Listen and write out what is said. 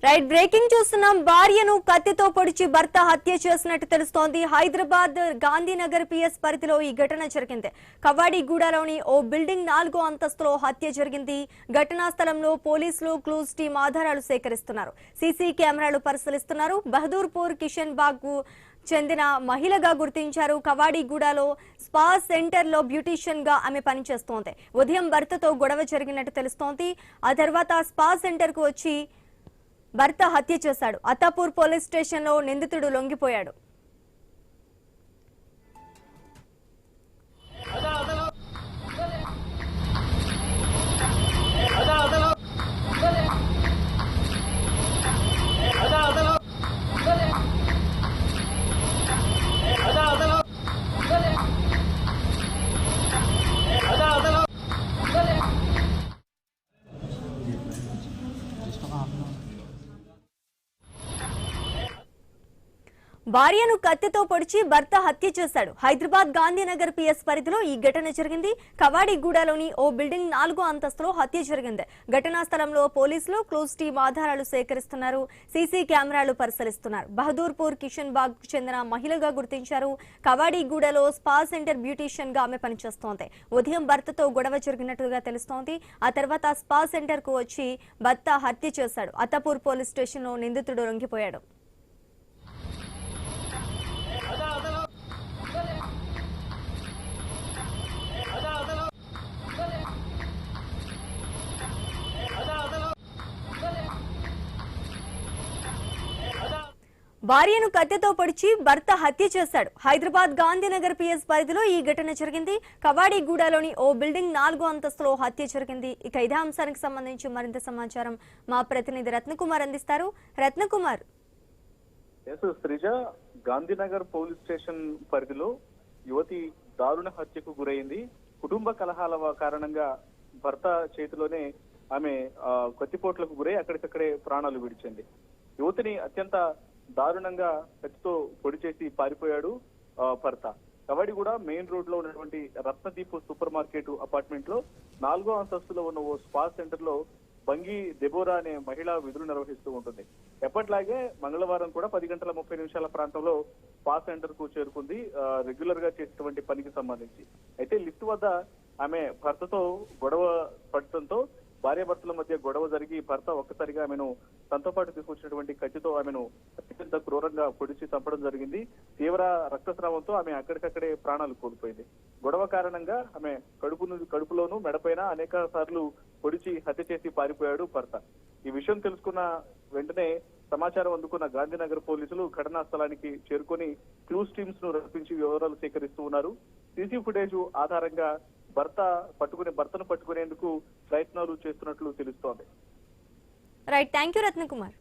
Right breaking చూస్తున్నాం. భార్యను కత్తితో పొడిచి భర్త హత్య చేసినట్టు తెలుస్తోంది. హైదరాబాద్ గాంధీనగర్ పిఎస్ పరిధిలో ఈ ఘటన జరిగింది. కవాడిగూడలోని ఓ బిల్డింగ్ 4వ అంతస్తులో హత్య జరిగింది. ఘటనా స్థలంలో పోలీసులు క్లూస్ టీం ఆధారాలు సేకరిస్తున్నారు. సీసీ కెమెరాలు పరిశీలిస్తున్నారు. బహదూర్పూర్ కిషన్ బాగ్ కు చెందిన మహిళగా గుర్తించారు. కవాడిగూడలో స్పా సెంటర్ లో బ్యూటీషియన్ గా ఆమె పనిచేస్తోంది. ఉదయం భర్తతో గొడవ జరిగినట్టు తెలుస్తోంది. ఆ తర్వాత స్పా సెంటర్ కు వచ్చి భర్త హత్య చేశాడు. అత్తాపూర్ పోలీస్ స్టేషన్ లో నిందితుడు లొంగిపోయాడు. భార్యను కత్తితో పొడిచి భర్త హత్య చేశాడు. హైదరాబాద్ గాంధీనగర్ పిఎస్ పరిధిలో ఈ ఘటన జరిగింది. కవాడిగూడలోని ఓ బిల్డింగ్ 4వ అంతస్తులో హత్య జరిగింది. ఘటనా స్థలంలో పోలీసులు క్లూస్ టీం ఆధారాలు సేకరిస్తున్నారు. సీసీ కెమెరాలు పరిశీలిస్తున్నారు. బహదూర్పూర్ కిషన్ బాగ్ కు చెందిన మహిళగా గుర్తించారు. కవాడిగూడలో స్పా సెంటర్ బ్యూటీషియన్ గా ఆమె పనిచేస్తోంది. ఉదయం భర్తతో గొడవ జరిగినట్టుగా తెలుస్తోంది. ఆ తర్వాత స్పా సెంటర్ కు వచ్చి భర్త హత్య చేశాడు. అత్తాపూర్ పోలీస్ స్టేషన్ లో నిందితుడు లొంగిపోయాడు. భార్యను కత్తితో పొడిచి భర్త హత్య చేశాడు. హైదరాబాద్ గాంధీనగర్ పిఎస్ పరిధిలో ఈ ఘటన జరిగింది. కవాడిగూడలోని ఓ బిల్డింగ్ 4వ అంతస్తులో హత్య జరిగింది. ఇక ఇదే అంశానికి సంబంధించి మరింత సమాచారం మా ప్రతినిధి రత్నకుమార్ అందిస్తారు. రత్నకుమార్. శ్రీజ, గాంధీనగర్ పోలీస్ స్టేషన్ పరిధిలో యువతి దారుణ హత్యకు గురైంది. కుటుంబ కలహాల కారణంగా భర్త చేతిలోనే ఆమె కత్తిపోట్లకు గురై అక్కడికక్కడే ప్రాణాలు విడిచింది. యువతిని అత్యంత దారుణంగా కత్తితో పొడి చేసి పారిపోయాడు భర్త. కవాడిగూడ మెయిన్ రోడ్ లో ఉన్నటువంటి రత్నదీప్ సూపర్ మార్కెట్ అపార్ట్మెంట్ లో 4వ అంతస్తులో ఉన్న ఓ స్పా సెంటర్ లో బంగి దెబోరా అనే మహిళ విధులు నిర్వహిస్తూ ఉంటుంది. ఎప్పట్లాగే మంగళవారం కూడా 10:30 ప్రాంతంలో స్పా సెంటర్ కు చేరుకుంది, రెగ్యులర్ గా చేసేటువంటి పనికి సంబంధించి. అయితే లిఫ్ట్ వద్ద ఆమె భర్తతో గొడవ పడటంతో భార్యాభర్తల మధ్య గొడవ జరిగి భర్త ఒక్కసారిగా ఆమెను తనతో పాటు తీసుకొచ్చినటువంటి కత్తితో ఆమెను అత్యంత క్రూరంగా పొడిచి చంపడం జరిగింది. తీవ్ర రక్తస్రావంతో ఆమె అక్కడికక్కడే ప్రాణాలు కోల్పోయింది. గొడవ కారణంగా ఆమె కడుపులోనూ మెడపైన అనేక సార్లు పొడిచి హత్య చేసి పారిపోయాడు భర్త. ఈ విషయం తెలుసుకున్న వెంటనే సమాచారం అందుకున్న గాంధీనగర్ పోలీసులు ఘటనా స్థలానికి చేరుకొని క్లూస్ టీమ్స్ ను రప్పించి వివరాలు సేకరిస్తూ ఉన్నారు. సీసీ ఫుటేజ్ ఆధారంగా భర్తను పట్టుకునేందుకు ప్రయత్నాలు చేస్తున్నట్లు తెలుస్తోంది. Right, thank you Ratnakumar.